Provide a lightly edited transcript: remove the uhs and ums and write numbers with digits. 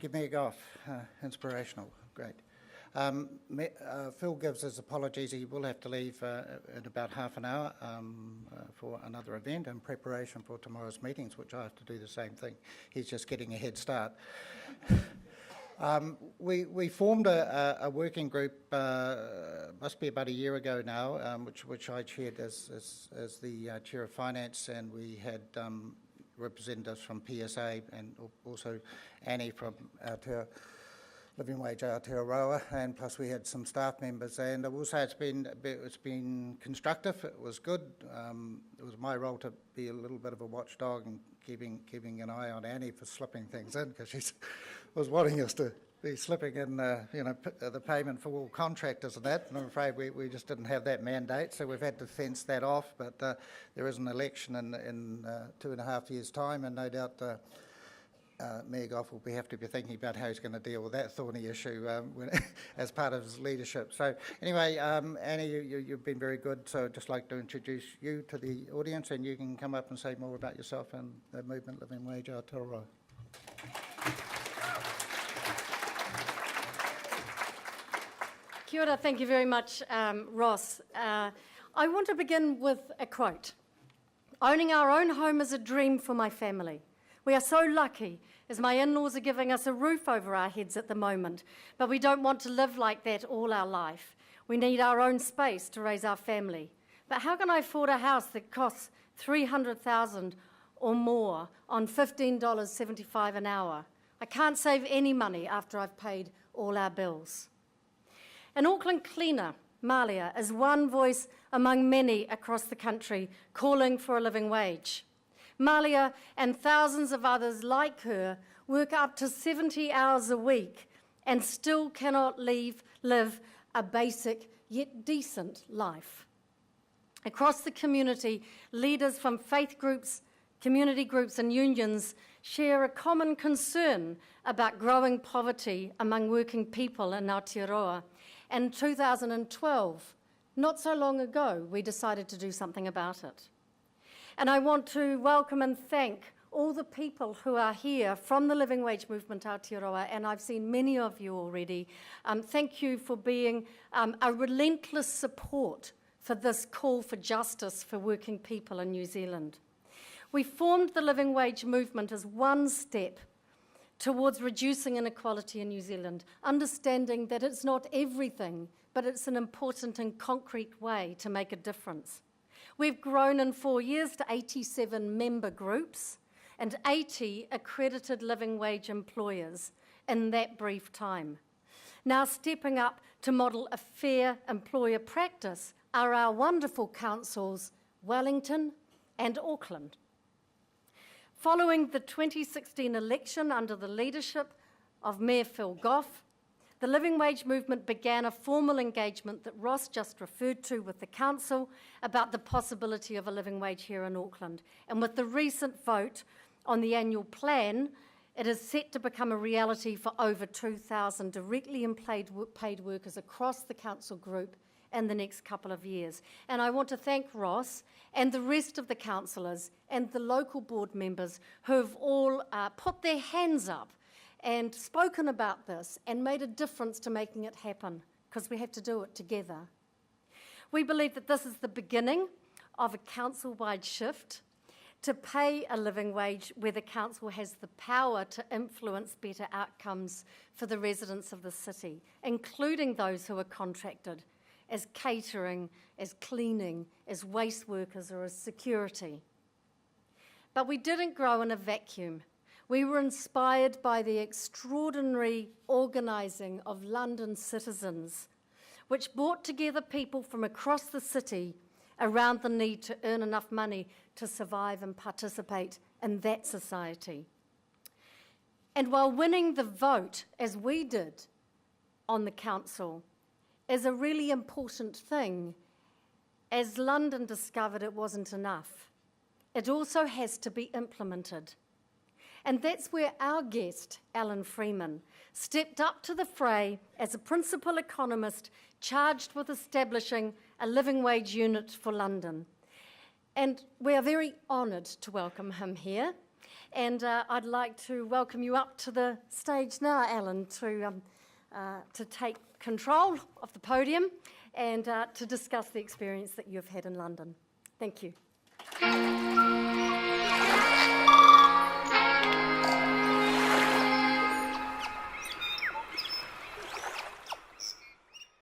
you, Mayor Goff. Inspirational, great. Phil gives his apologies. He will have to leave in about half an hour for another event in preparation for tomorrow's meetings, which I have to do the same thing. He's just getting a head start. We formed a working group, must be about a year ago now, which I chaired as the Chair of Finance, and we had representatives from PSA and also Annie from Aotearoa, Living Wage Aotearoa, and plus we had some staff members, and I will say it's been constructive. It was good. It was my role to be a little bit of a watchdog and keeping an eye on Annie for slipping things in, because she was wanting us to be slipping in the payment for all contractors and that, and I'm afraid we just didn't have that mandate, so we've had to fence that off. But there is an election in 2.5 years' time, and no doubt Mayor Goff will have to be thinking about how he's going to deal with that thorny issue as part of his leadership. So anyway, Annie, you've been very good, so I'd just like to introduce you to the audience, and you can come up and say more about yourself and the movement Living Wage Aotearoa. Kia ora, thank you very much, Ross. I want to begin with a quote. "Owning our own home is a dream for my family. We are so lucky, as my in-laws are giving us a roof over our heads at the moment, but we don't want to live like that all our life. We need our own space to raise our family. But how can I afford a house that costs $300,000 or more on $15.75 an hour? I can't save any money after I've paid all our bills." An Auckland cleaner, Malia, is one voice among many across the country calling for a living wage. Malia and thousands of others like her work up to 70 hours a week and still cannot live a basic yet decent life. Across the community, leaders from faith groups, community groups and unions share a common concern about growing poverty among working people in Aotearoa. And in 2012, not so long ago, we decided to do something about it. And I want to welcome and thank all the people who are here from the Living Wage Movement Aotearoa, and I've seen many of you already. Thank you for being a relentless support for this call for justice for working people in New Zealand. We formed the Living Wage Movement as one step towards reducing inequality in New Zealand, understanding that it's not everything, but it's an important and concrete way to make a difference. We've grown in 4 years to 87 member groups and 80 accredited living wage employers in that brief time. Now stepping up to model a fair employer practice are our wonderful councils, Wellington and Auckland. Following the 2016 election under the leadership of Mayor Phil Goff, the Living Wage Movement began a formal engagement that Ross just referred to with the council about the possibility of a living wage here in Auckland. And with the recent vote on the annual plan, it is set to become a reality for over 2,000 directly paid workers across the council group in the next couple of years. And I want to thank Ross and the rest of the councillors and the local board members who have all put their hands up and spoken about this and made a difference to making it happen, because we have to do it together. We believe that this is the beginning of a council-wide shift to pay a living wage where the council has the power to influence better outcomes for the residents of the city, including those who are contracted as catering, as cleaning, as waste workers or as security. But we didn't grow in a vacuum. We were inspired by the extraordinary organising of London citizens, which brought together people from across the city around the need to earn enough money to survive and participate in that society. And while winning the vote, as we did on the council, is a really important thing, as London discovered it wasn't enough. It also has to be implemented. And that's where our guest, Alan Freeman, stepped up to the fray as a principal economist charged with establishing a living wage unit for London. And we are very honoured to welcome him here. And I'd like to welcome you up to the stage now, Alan, to take control of the podium and to discuss the experience that you've had in London. Thank you.